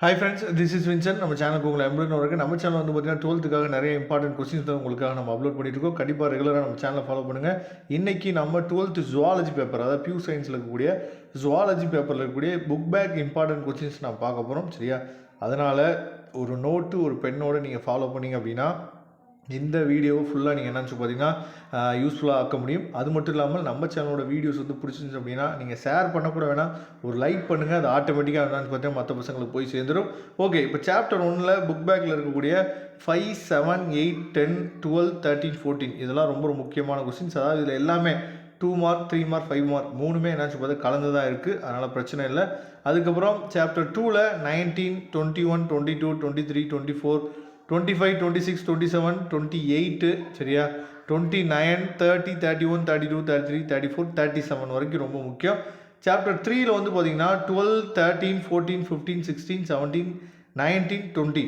Hi friends, this is Vincent. நம்ம சேனலுக்கு உங்களை அன்புடன் வரவேற்கிறேன். நம்ம சேனல் வந்து பார்த்தீங்கன்னா 12th நிறைய இம்பார்ட்டன்ட் கொஸ்டின்ஸ் தான் உங்களுக்காக நம்ம அப்லோட் பண்ணிட்டு இருக்கோம். கண்டிப்பாக ரெகுலராக நம்ம சேனலை ஃபாலோ பண்ணுங்கள். இன்னைக்கு நம்ம 12th ஜுவாலஜி பேப்பர், அதாவது பியூர் சயின்ஸில் இருக்கக்கூடிய ஜுவாலஜி பேப்பரில் இருக்கக்கூடிய புக் பேக் இம்பார்ட்டன்ட் கொஸ்டின்ஸ் நான் பார்க்க போகிறோம். சரியா? அதனால் ஒரு நோட்டு ஒரு பெண்ணோடு நீங்கள் ஃபாலோ பண்ணிங்க அப்படின்னா இந்த வீடியோவை ஃபுல்லாக நீங்கள் என்னன்னு பார்த்தீங்கன்னா யூஸ்ஃபுல்லாக ஆக்க முடியும். அது மட்டும் இல்லாமல் நம்ம சேனலோட வீடியோஸ் வந்து பிடிச்சிருந்துச்சு அப்படின்னா நீங்கள் ஷேர் பண்ணக்கூட வேணாம், ஒரு லைக் பண்ணுங்கள். அது ஆட்டோமேட்டிக்காக என்னன்னு பார்த்தீங்கன்னா மற்ற பசங்களுக்கு போய் சேர்ந்துடும். ஓகே, இப்போ சாப்டர் 1ல் புக் பேக்கில் இருக்கக்கூடிய 5, 7, 8, 10, 12, 13, 14 இதெல்லாம் ரொம்ப முக்கியமான கொஸ்டின்ஸ். அதாவது இதில் எல்லாமே 2 மார்க், 3 மார்க், 5 மார்க் மூணுமே என்னாச்சு பார்த்தா கலந்து தான் இருக்குது. அதனால் பிரச்சனை இல்லை. அதுக்கப்புறம் சாப்டர் 2ல் 19, 21, 22, 23, 24, 25, 26, 27, 28 சரியா, 29, 30, 31, 32, 33, 34, 37 வரைக்கும் ரொம்ப முக்கியம். சாப்டர் 3ல் வந்து பார்த்தீங்கன்னா 12, 13, 14, 15, 16, 17, 19, 20.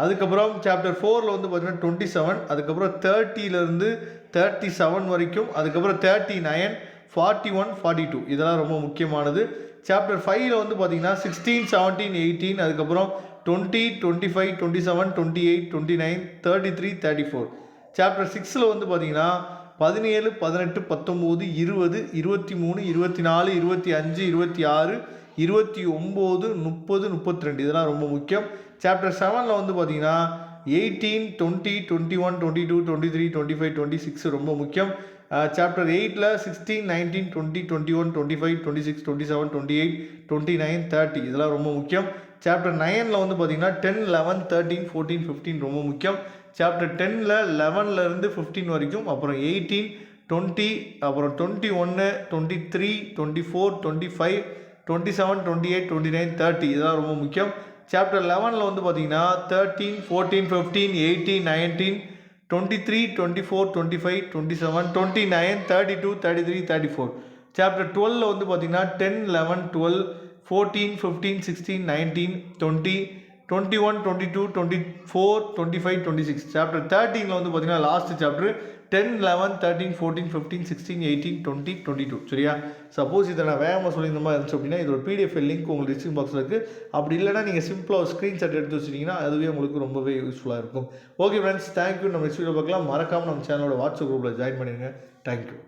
அதுக்கப்புறம் சாப்டர் 4ல் வந்து பார்த்தீங்கன்னா 27, அதுக்கப்புறம் 30லேருந்து 37 வரைக்கும், அதுக்கப்புறம் 39, 41, 42 இதெல்லாம் ரொம்ப முக்கியமானது. சாப்டர் 5ல் வந்து பார்த்தீங்கன்னா 16, 17, 18, அதுக்கப்புறம் 20, 25, 27, 28, 29, 33, 34. சாப்டர் 6ல் வந்து பார்த்தீங்கன்னா 17, 18, 19, 20, 23, 24, 25, 26, 29, 30, 32 இதெல்லாம் ரொம்ப முக்கியம். சாப்டர் 7ல் வந்து பார்த்தீங்கன்னா 18, 20, 21, 22, 23, 25, 26 ரொம்ப முக்கியம். சாப்டர் 8ல் 16, 19, 20, 21, 25, 26, 27, 28, 29, 30 இதெல்லாம் ரொம்ப முக்கியம். சாப்டர் 9ல் வந்து பார்த்தீங்கன்னா 10, 11, 13, 14, 15 ரொம்ப முக்கியம். சாப்டர் 10ல் 11லேருந்து 15 வரைக்கும், அப்புறம் 18, 20, அப்புறம் 21, 23, 24, 25, 27, 28, 29, 30 இதெல்லாம் ரொம்ப முக்கியம். சாப்டர் 11ல் வந்து பார்த்தீங்கன்னா 13, 14, 15, 18, 19, 23, 24, 25, 27, 29, 32, 33, 34. சாப்டர் 12ல் வந்து பார்த்தீங்கன்னா 10, 11, 12, 14, 15, 16, 19, 20, 21, 22, 24, 25, 26. சாப்டர் 13ல் வந்து பார்த்தீங்கன்னா லாஸ்ட் சாப்டர் 10, 11, 13, 14, 15, 16, 18, 20, 22 சரியா? சப்போஸ் இதை நான் வேகமாக சொல்லியிருந்த மாதிரி இருந்துச்சு அப்படின்னா இதோட பிடிஎஃப் லிங்க் உங்களுக்கு டிஸ்கிரிப்ஷன் பாக்ஸில் இருக்குது. அப்படி இல்லைனா நீங்கள் சிம்பிளாக ஸ்க்ரீன்ஷாட் எடுத்து வச்சிட்டிங்கன்னா அதுவே உங்களுக்கு ரொம்பவே யூஸ்ஃபுல்லாக இருக்கும். Okay friends, thank you. நம்ம நெக்ஸ்ட் வீடியோ பார்க்கலாம். மறக்காமல் நம்ம சேனலோட வாட்ஸ்அப் குரூப்பில் ஜாயின் பண்ணிடுங்க. தேங்க்யூ.